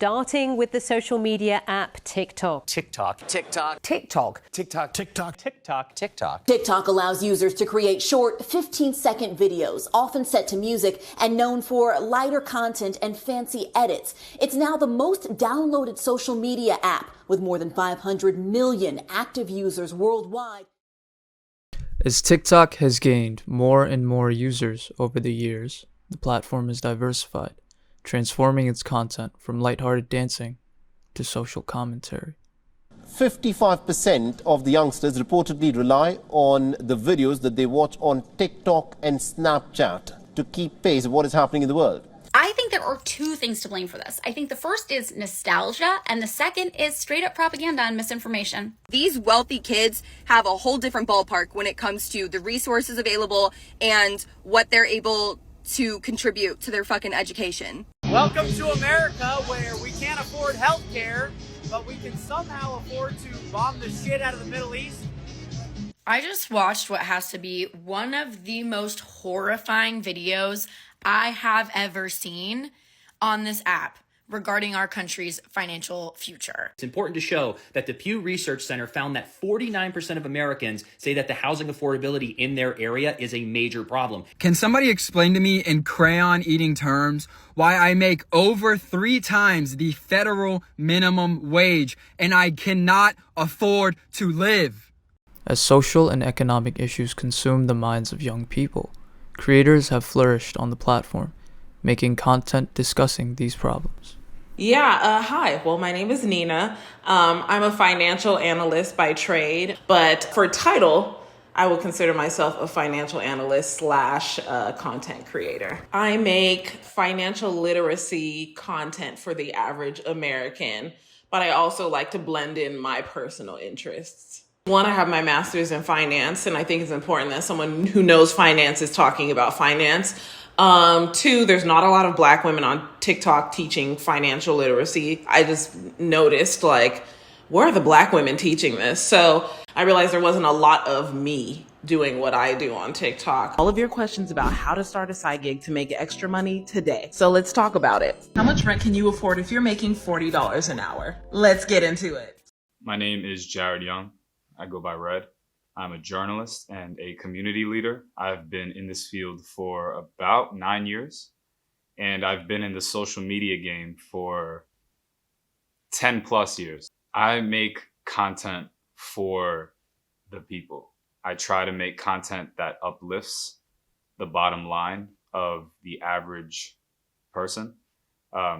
starting with the social media app TikTok. TikTok allows users to create short 15-second videos, often set to music and known for lighter content and fancy edits. It's now the most downloaded social media app with more than 500 million active users worldwide. As TikTok has gained more and more users over the years, the platform is diversified, transforming its content from lighthearted dancing to social commentary. 55% of the youngsters reportedly rely on the videos that they watch on TikTok and Snapchat to keep pace with what is happening in the world. I think there are two things to blame for this. I think the first is nostalgia, and the second is straight up propaganda and misinformation. These wealthy kids have a whole different ballpark when it comes to the resources available and what they're able to contribute to their fucking education. Welcome to America, where we can't afford health care, but we can somehow afford to bomb the shit out of the Middle East. I just watched what has to be one of the most horrifying videos I have ever seen on this app regarding our country's financial future. It's important to show that the Pew Research Center found that 49% of Americans say that the housing affordability in their area is a major problem. Can somebody explain to me in crayon-eating terms why I make over 3 times the federal minimum wage and I cannot afford to live? As social and economic issues consume the minds of young people, creators have flourished on the platform, making content discussing these problems. Hi. Well, my name is Nina. I'm a financial analyst by trade, but for title, I would consider myself a financial analyst / content creator. I make financial literacy content for the average American, but I also like to blend in my personal interests. One, I have my master's in finance, and I think it's important that someone who knows finance is talking about finance. 2, there's not a lot of Black women on TikTok teaching financial literacy. I just noticed, where are the Black women teaching this? So I realized there wasn't a lot of me doing what I do on TikTok. All of your questions about how to start a side gig to make extra money today. So let's talk about it. How much rent can you afford if you're making $40 an hour? Let's get into it. My name is Jared Young. I go by Red. I'm a journalist and a community leader. I've been in this field for about 9 years, and I've been in the social media game for 10 plus years. I make content for the people. I try to make content that uplifts the bottom line of the average person.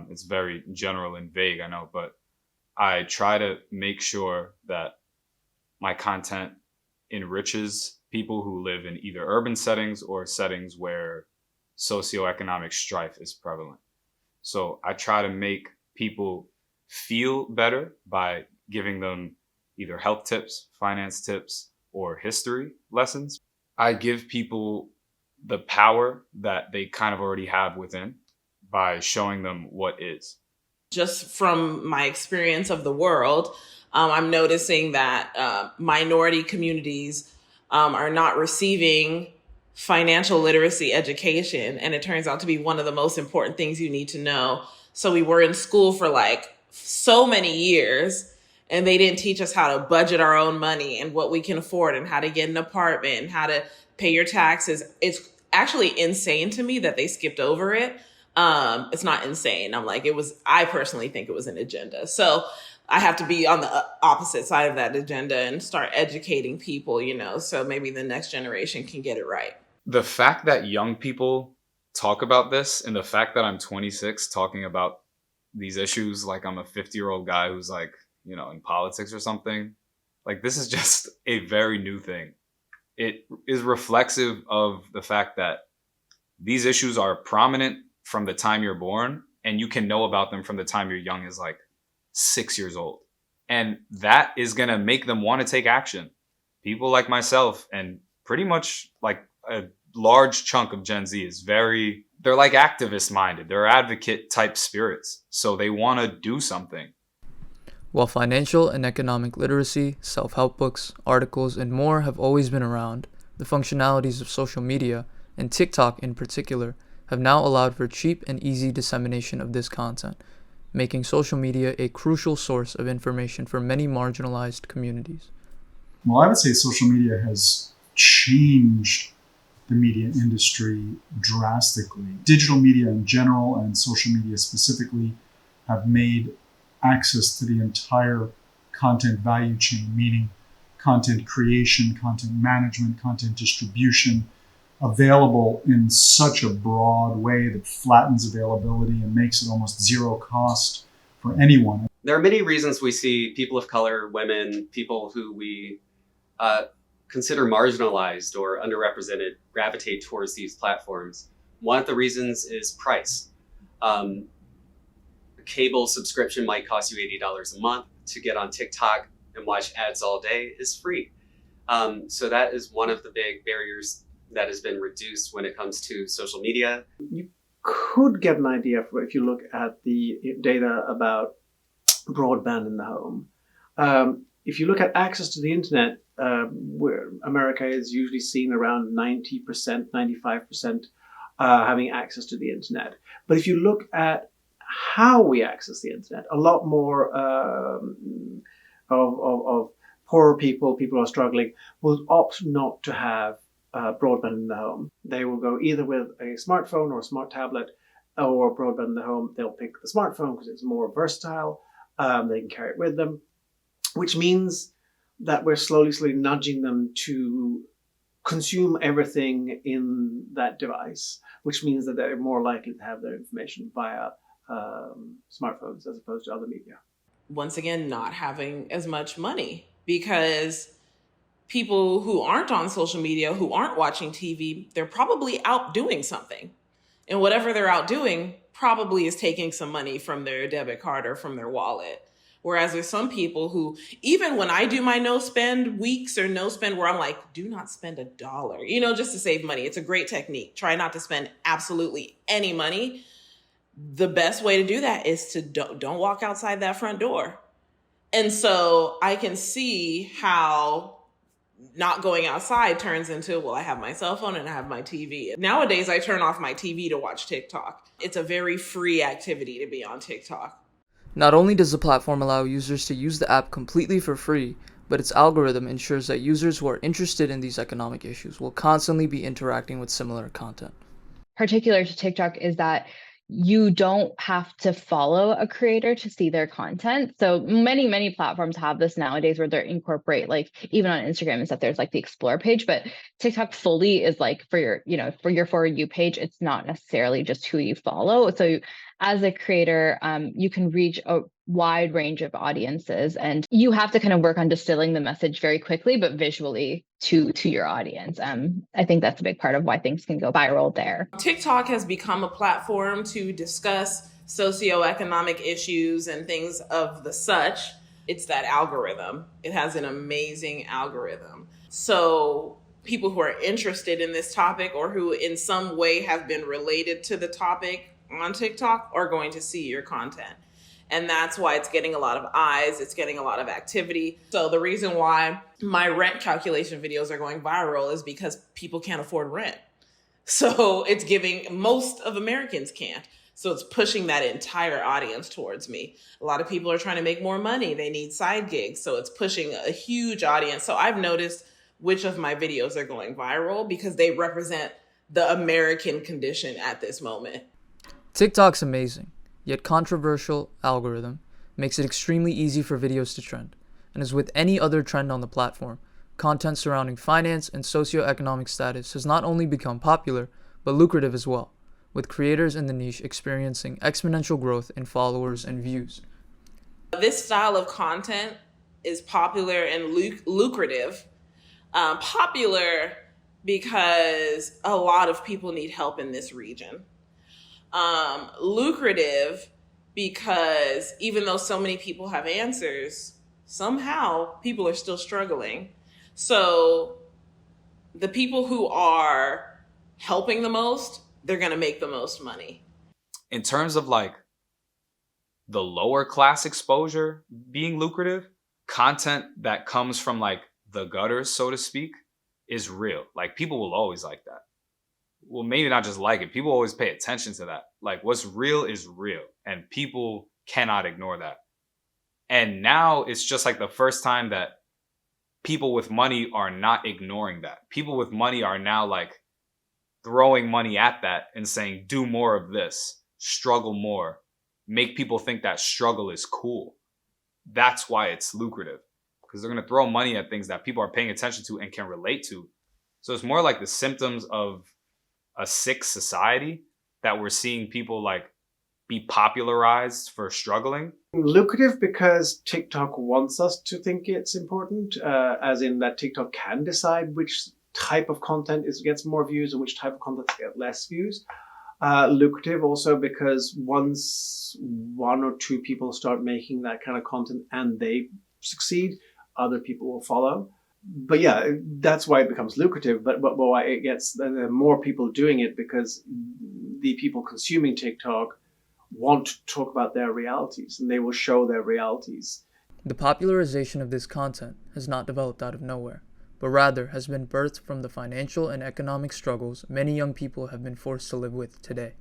It's very general and vague, I know, but I try to make sure that my content enriches people who live in either urban settings or settings where socioeconomic strife is prevalent. So I try to make people feel better by giving them either health tips, finance tips, or history lessons. I give people the power that they kind of already have within by showing them what is. Just from my experience of the world, I'm noticing that minority communities are not receiving financial literacy education. And it turns out to be one of the most important things you need to know. So we were in school for so many years, and they didn't teach us how to budget our own money and what we can afford and how to get an apartment and how to pay your taxes. It's actually insane to me that they skipped over it. It's not insane. I personally think it was an agenda. So I have to be on the opposite side of that agenda and start educating people, so maybe the next generation can get it right. The fact that young people talk about this, and the fact that I'm 26 talking about these issues like I'm a 50-year-old guy who's in politics or something, this is just a very new thing. It is reflexive of the fact that these issues are prominent from the time you're born, and you can know about them from the time you're young as 6 years old. And that is going to make them want to take action. People like myself and pretty much a large chunk of Gen Z they're activist minded. They're advocate type spirits. So they want to do something. While financial and economic literacy, self-help books, articles, and more have always been around, the functionalities of social media, and TikTok in particular, have now allowed for cheap and easy dissemination of this content, making social media a crucial source of information for many marginalized communities. Well, I would say social media has changed the media industry drastically. Digital media in general and social media specifically have made access to the entire content value chain, meaning content creation, content management, content distribution, available in such a broad way that flattens availability and makes it almost zero cost for anyone. There are many reasons we see people of color, women, people who we consider marginalized or underrepresented gravitate towards these platforms. One of the reasons is price. A cable subscription might cost you $80 a month. To get on TikTok and watch ads all day is free. So that is one of the big barriers that has been reduced when it comes to social media. You could get an idea if you look at the data about broadband in the home. If you look at access to the internet, where America is usually seen around 90%, 95% having access to the internet. But if you look at how we access the internet, a lot more of poorer people who are struggling, will opt not to have broadband in the home. They will go either with a smartphone or a smart tablet or broadband in the home. They'll pick the smartphone because it's more versatile. They can carry it with them, which means that we're slowly nudging them to consume everything in that device, which means that they're more likely to have their information via smartphones as opposed to other media. Once again, not having as much money, because people who aren't on social media, who aren't watching TV, they're probably out doing something. And whatever they're out doing probably is taking some money from their debit card or from their wallet. Whereas there's some people who, even when I do my no spend weeks or no spend, where I'm like, do not spend $1, just to save money. It's a great technique. Try not to spend absolutely any money. The best way to do that is to don't walk outside that front door. And so I can see how not going outside turns into, well, I have my cell phone and I have my TV. Nowadays, I turn off my TV to watch TikTok. It's a very free activity to be on TikTok. Not only does the platform allow users to use the app completely for free, but its algorithm ensures that users who are interested in these economic issues will constantly be interacting with similar content. Particular to TikTok is that you don't have to follow a creator to see their content. So many platforms have this nowadays where they incorporate, like even on Instagram and stuff, there's like the explore page, but TikTok fully is like for your For You page. It's not necessarily just who you follow. So as a creator, you can reach a wide range of audiences, and you have to kind of work on distilling the message very quickly, but visually to your audience. I think that's a big part of why things can go viral there. TikTok has become a platform to discuss socioeconomic issues and things of the such. It's that algorithm. It has an amazing algorithm. So people who are interested in this topic or who in some way have been related to the topic on TikTok are going to see your content. And that's why it's getting a lot of eyes. It's getting a lot of activity. So the reason why my rent calculation videos are going viral is because people can't afford rent. So it's giving, most of Americans can't. So it's pushing that entire audience towards me. A lot of people are trying to make more money. They need side gigs. So it's pushing a huge audience. So I've noticed which of my videos are going viral because they represent the American condition at this moment. TikTok's amazing, yet controversial algorithm makes it extremely easy for videos to trend. And as with any other trend on the platform, content surrounding finance and socioeconomic status has not only become popular, but lucrative as well, with creators in the niche experiencing exponential growth in followers and views. This style of content is popular and lucrative. Popular because a lot of people need help in this region. Lucrative because even though so many people have answers, somehow people are still struggling. So the people who are helping the most, they're going to make the most money. In terms of like the lower class exposure being lucrative, content that comes from like the gutters, so to speak, is real. Like people will always like that. Well, maybe not just like it. People always pay attention to that. Like what's real is real. And people cannot ignore that. And now it's just like the first time that people with money are not ignoring that. People with money are now like throwing money at that and saying, do more of this, struggle more, make people think that struggle is cool. That's why it's lucrative, because they're going to throw money at things that people are paying attention to and can relate to. So it's more like the symptoms of a sick society that we're seeing people like be popularized for struggling. Lucrative because TikTok wants us to think it's important, as in that TikTok can decide which type of content gets more views and which type of content gets less views. Lucrative also because once one or two people start making that kind of content and they succeed, other people will follow. But yeah, that's why it becomes lucrative. But why it gets more people doing it, because the people consuming TikTok want to talk about their realities, and they will show their realities. The popularization of this content has not developed out of nowhere, but rather has been birthed from the financial and economic struggles many young people have been forced to live with today.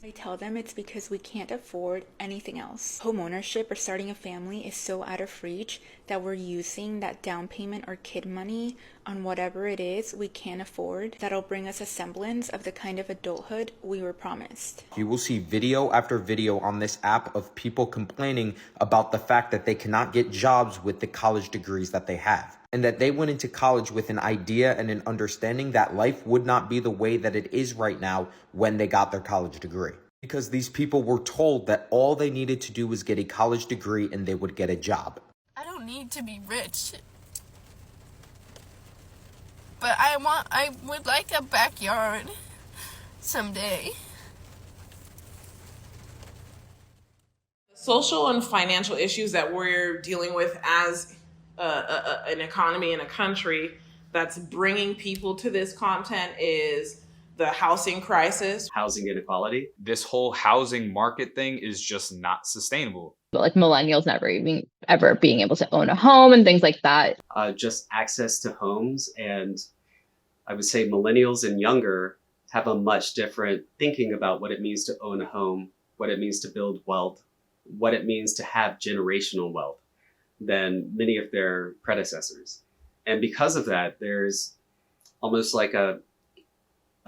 I tell them it's because we can't afford anything else. Homeownership or starting a family is so out of reach that we're using that down payment or kid money on whatever it is we can't afford that'll bring us a semblance of the kind of adulthood we were promised. You will see video after video on this app of people complaining about the fact that they cannot get jobs with the college degrees that they have, and that they went into college with an idea and an understanding that life would not be the way that it is right now when they got their college degree. Because these people were told that all they needed to do was get a college degree and they would get a job. I don't need to be rich, but I would like a backyard someday. Social and financial issues that we're dealing with as an economy and a country that's bringing people to this content is the housing crisis, housing inequality. This whole housing market thing is just not sustainable. Like millennials never even ever being able to own a home and things like that. Just access to homes, and I would say millennials and younger have a much different thinking about what it means to own a home, what it means to build wealth, what it means to have generational wealth than many of their predecessors. And because of that, there's almost like a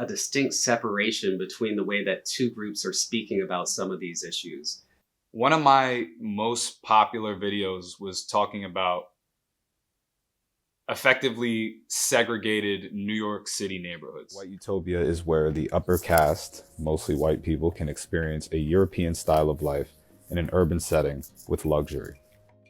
distinct separation between the way that two groups are speaking about some of these issues. One of my most popular videos was talking about effectively segregated New York City neighborhoods. White utopia is where the upper caste, mostly white people, can experience a European style of life in an urban setting with luxury.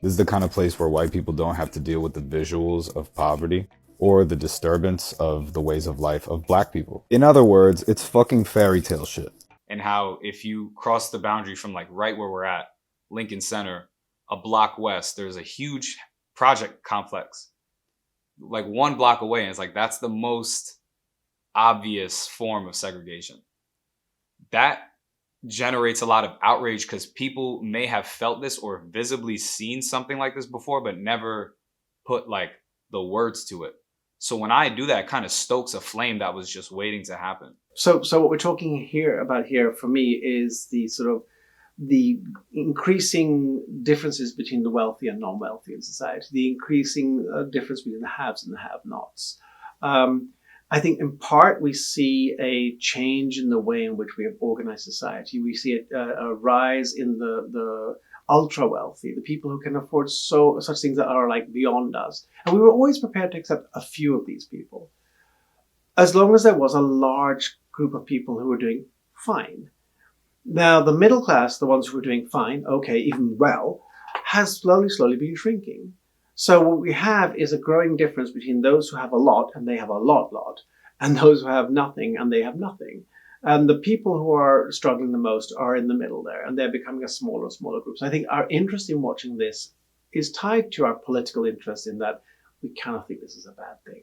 This is the kind of place where white people don't have to deal with the visuals of poverty or the disturbance of the ways of life of black people. In other words, it's fucking fairy tale shit. And how if you cross the boundary from like right where we're at, Lincoln Center, a block west, there's a huge project complex like 1 block away. And it's like, that's the most obvious form of segregation. That generates a lot of outrage because people may have felt this or visibly seen something like this before, but never put like the words to it. So when I do that, it kind of stokes a flame that was just waiting to happen. So what we're talking about here for me is the sort of the increasing differences between the wealthy and non-wealthy in society, the increasing difference between the haves and the have-nots. I think in part we see a change in the way in which we have organized society. We see a rise in the ultra wealthy, the people who can afford such things that are like beyond us. And we were always prepared to accept a few of these people, as long as there was a large group of people who were doing fine. Now, the middle class, the ones who were doing fine, okay, even well, has slowly been shrinking. So what we have is a growing difference between those who have a lot and they have a lot, and those who have nothing and they have nothing. And the people who are struggling the most are in the middle there, and they're becoming a smaller and smaller group. So I think our interest in watching this is tied to our political interest in that we kind of think this is a bad thing.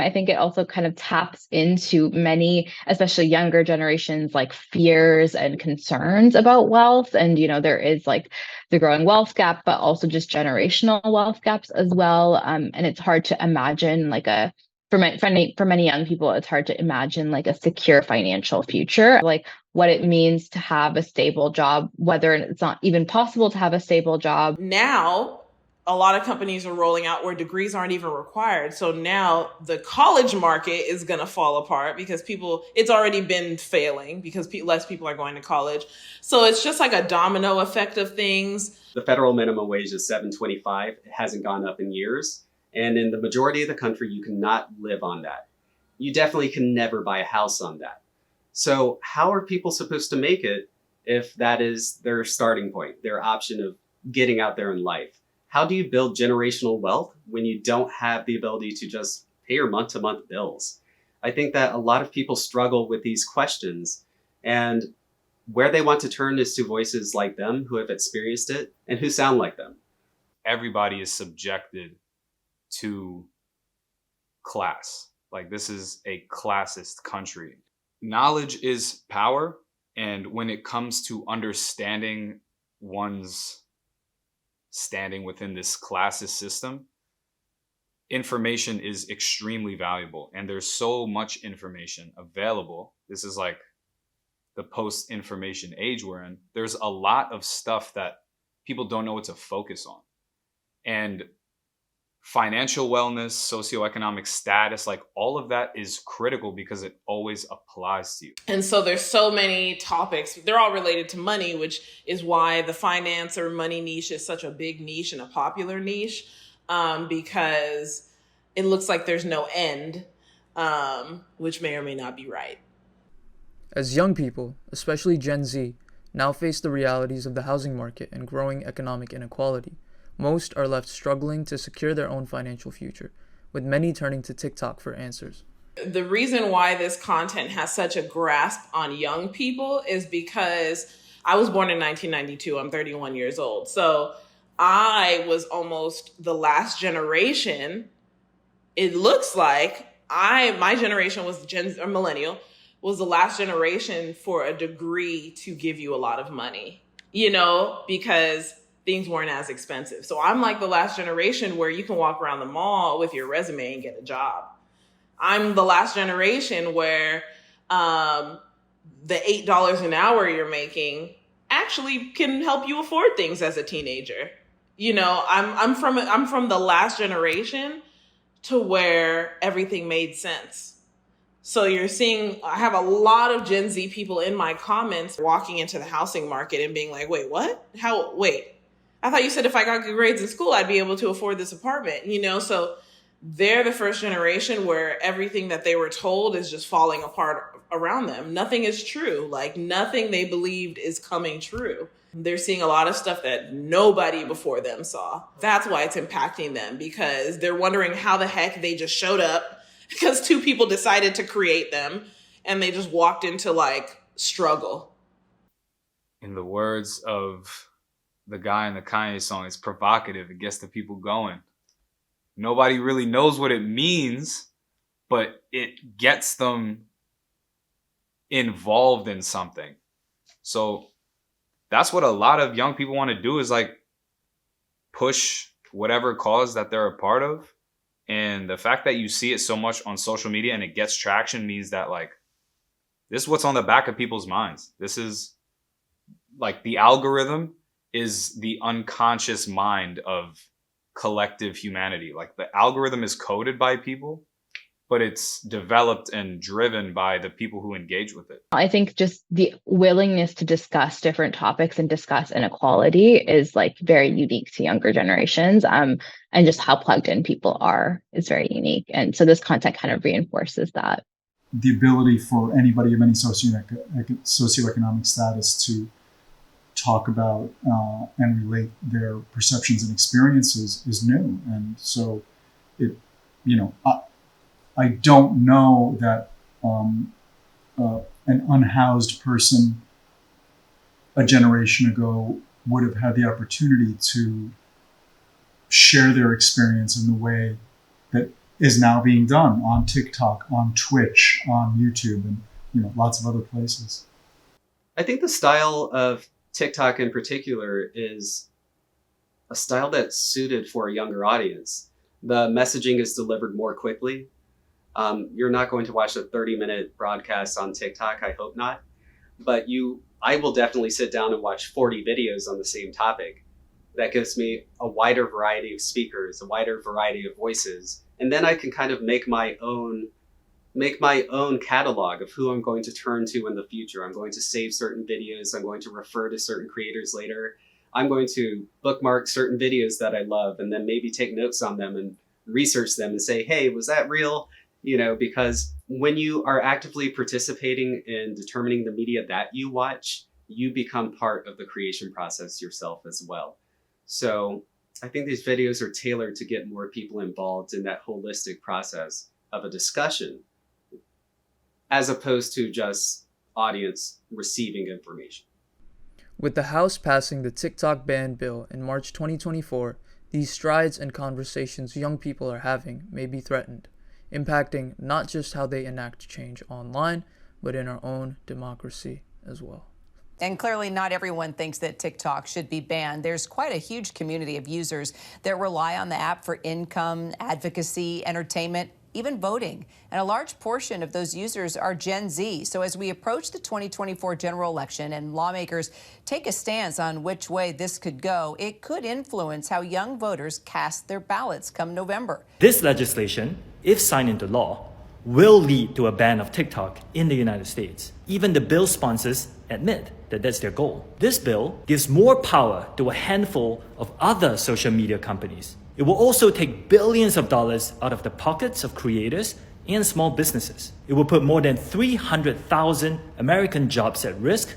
I think it also kind of taps into many, especially younger generations, like fears and concerns about wealth. And, there is like the growing wealth gap, but also just generational wealth gaps as well. And it's hard to imagine like a for many young people, it's hard to imagine like a secure financial future, like what it means to have a stable job, whether it's not even possible to have a stable job. Now, a lot of companies are rolling out where degrees aren't even required. So now the college market is going to fall apart because it's already been failing because less people are going to college. So it's just like a domino effect of things. The federal minimum wage is $7.25. It hasn't gone up in years. And in the majority of the country, you cannot live on that. You definitely can never buy a house on that. So how are people supposed to make it if that is their starting point, their option of getting out there in life? How do you build generational wealth when you don't have the ability to just pay your month-to-month bills? I think that a lot of people struggle with these questions, and where they want to turn is to voices like them who have experienced it and who sound like them. Everybody is subjected to class. Like, this is a classist country. Knowledge is power. And when it comes to understanding one's standing within this classist system, information is extremely valuable. And there's so much information available. This is like the post-information age we're in. There's a lot of stuff that people don't know what to focus on. And financial wellness, socioeconomic status, like all of that is critical because it always applies to you. And so there's so many topics. They're all related to money, which is why the finance or money niche is such a big niche and a popular niche, because it looks like there's no end, which may or may not be right. As young people, especially Gen Z, now face the realities of the housing market and growing economic inequality, most are left struggling to secure their own financial future, with many turning to TikTok for answers. The reason why this content has such a grasp on young people is because I was born in 1992. I'm 31 years old. So I was almost the last generation. It looks like my generation was millennial, was the last generation for a degree to give you a lot of money, because things weren't as expensive. So I'm like the last generation where you can walk around the mall with your resume and get a job. I'm the last generation where the $8 an hour you're making actually can help you afford things as a teenager. I'm from the last generation to where everything made sense. So you're seeing, I have a lot of Gen Z people in my comments walking into the housing market and being like, wait, what? I thought you said if I got good grades in school, I'd be able to afford this apartment, So they're the first generation where everything that they were told is just falling apart around them. Nothing is true. Like, nothing they believed is coming true. They're seeing a lot of stuff that nobody before them saw. That's why it's impacting them, because they're wondering how the heck they just showed up because two people decided to create them and they just walked into struggle. In the words of the guy in the Kanye song, it's provocative. It gets the people going. Nobody really knows what it means, but it gets them involved in something. So that's what a lot of young people want to do, is push whatever cause that they're a part of. And the fact that you see it so much on social media and it gets traction means that this is what's on the back of people's minds. This is the algorithm is the unconscious mind of collective humanity. The algorithm is coded by people, but it's developed and driven by the people who engage with it. I think just the willingness to discuss different topics and discuss inequality is very unique to younger generations. And just how plugged in people are is very unique. And so this content kind of reinforces that. The ability for anybody of any socioeconomic status to talk about and relate their perceptions and experiences is new. And so I don't know that an unhoused person a generation ago would have had the opportunity to share their experience in the way that is now being done on TikTok, on Twitch, on YouTube, and lots of other places. I think the style of TikTok in particular is a style that's suited for a younger audience. The messaging is delivered more quickly. You're not going to watch a 30-minute broadcast on TikTok. I hope not. But I will definitely sit down and watch 40 videos on the same topic. That gives me a wider variety of speakers, a wider variety of voices. And then I can kind of make my own catalog of who I'm going to turn to in the future. I'm going to save certain videos. I'm going to refer to certain creators later. I'm going to bookmark certain videos that I love and then maybe take notes on them and research them and say, hey, was that real? Because when you are actively participating in determining the media that you watch, you become part of the creation process yourself as well. So I think these videos are tailored to get more people involved in that holistic process of a discussion, as opposed to just audience receiving information. With the House passing the TikTok ban bill in March 2024, these strides and conversations young people are having may be threatened, impacting not just how they enact change online, but in our own democracy as well. And clearly not everyone thinks that TikTok should be banned. There's quite a huge community of users that rely on the app for income, advocacy, entertainment, even voting. And a large portion of those users are Gen Z. So as we approach the 2024 general election and lawmakers take a stance on which way this could go, it could influence how young voters cast their ballots come November. This legislation, if signed into law, will lead to a ban of TikTok in the United States. Even the bill sponsors admit that that's their goal. This bill gives more power to a handful of other social media companies. It will also take billions of dollars out of the pockets of creators and small businesses. It will put more than 300,000 American jobs at risk,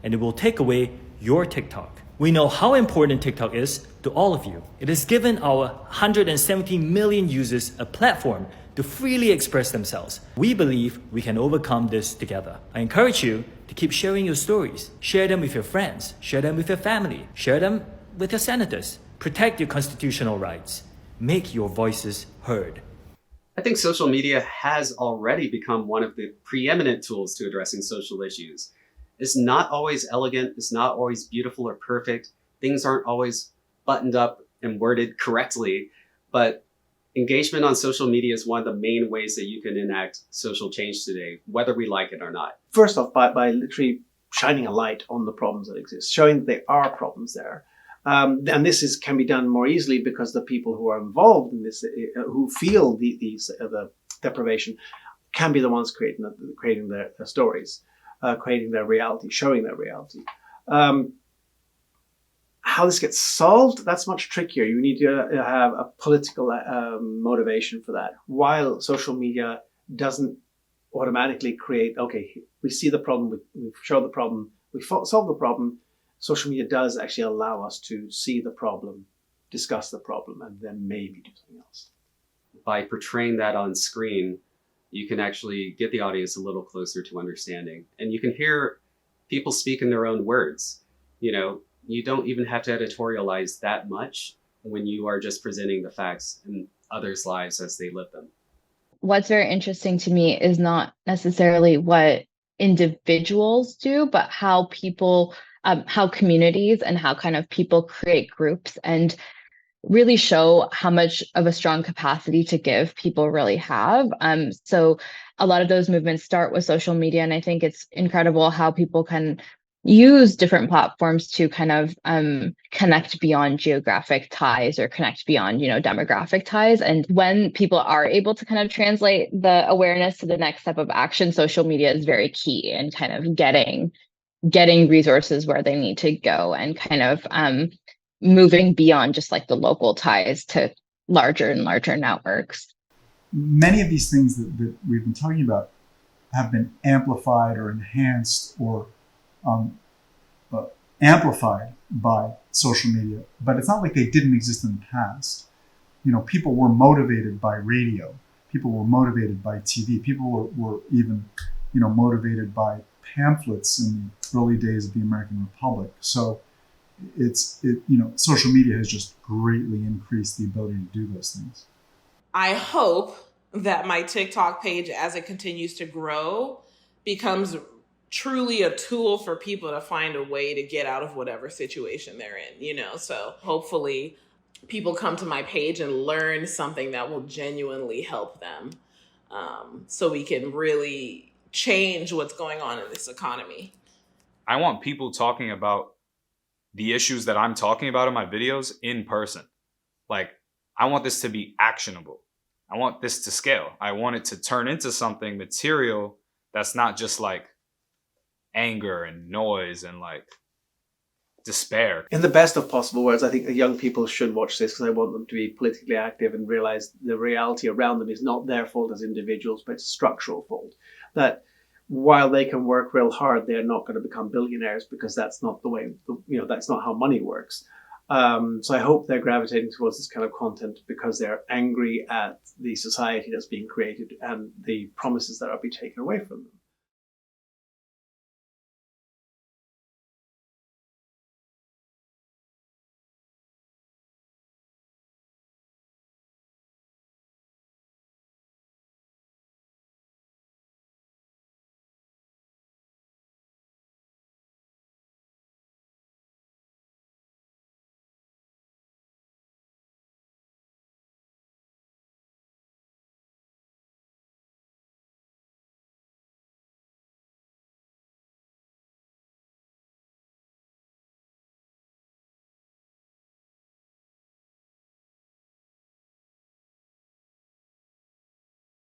and it will take away your TikTok. We know how important TikTok is to all of you. It has given our 170 million users a platform to freely express themselves. We believe we can overcome this together. I encourage you to keep sharing your stories. Share them with your friends. Share them with your family. Share them with your senators. Protect your constitutional rights. Make your voices heard. I think social media has already become one of the preeminent tools to addressing social issues. It's not always elegant. It's not always beautiful or perfect. Things aren't always buttoned up and worded correctly, but engagement on social media is one of the main ways that you can enact social change today, whether we like it or not. First off, by literally shining a light on the problems that exist, showing that there are problems there. And this can be done more easily because the people who are involved in this, who feel the deprivation, can be the ones creating their stories, creating their reality, showing their reality. How this gets solved, that's much trickier. You need to have a political motivation for that. While social media doesn't automatically create, okay, we see the problem, we show the problem, we solve the problem, social media does actually allow us to see the problem, discuss the problem, and then maybe do something else. By portraying that on screen, you can actually get the audience a little closer to understanding. And you can hear people speak in their own words. You don't even have to editorialize that much when you are just presenting the facts in others' lives as they live them. What's very interesting to me is not necessarily what individuals do, but how people, how communities and how kind of people create groups and really show how much of a strong capacity to give people really have. So a lot of those movements start with social media, and I think it's incredible how people can use different platforms to kind of connect beyond geographic ties or connect beyond, demographic ties. And when people are able to kind of translate the awareness to the next step of action, social media is very key in kind of getting resources where they need to go and kind of moving beyond just like the local ties to larger and larger networks. Many of these things that we've been talking about have been amplified or enhanced or amplified by social media, but it's not like they didn't exist in the past. People were motivated by radio. People were motivated by TV. People were even, motivated by pamphlets in the early days of the American Republic. So social media has just greatly increased the ability to do those things. I hope that my TikTok page, as it continues to grow, becomes truly a tool for people to find a way to get out of whatever situation they're in, So hopefully people come to my page and learn something that will genuinely help them. so we can really change what's going on in this economy. I want people talking about the issues that I'm talking about in my videos in person. Like, I want this to be actionable. I want this to scale. I want it to turn into something material that's not just like anger and noise and like despair. In the best of possible words, I think the young people should watch this because I want them to be politically active and realize the reality around them is not their fault as individuals, but it's a structural fault. That while they can work real hard, they're not going to become billionaires because that's not the way, that's not how money works. So I hope they're gravitating towards this kind of content because they're angry at the society that's being created and the promises that are being taken away from them.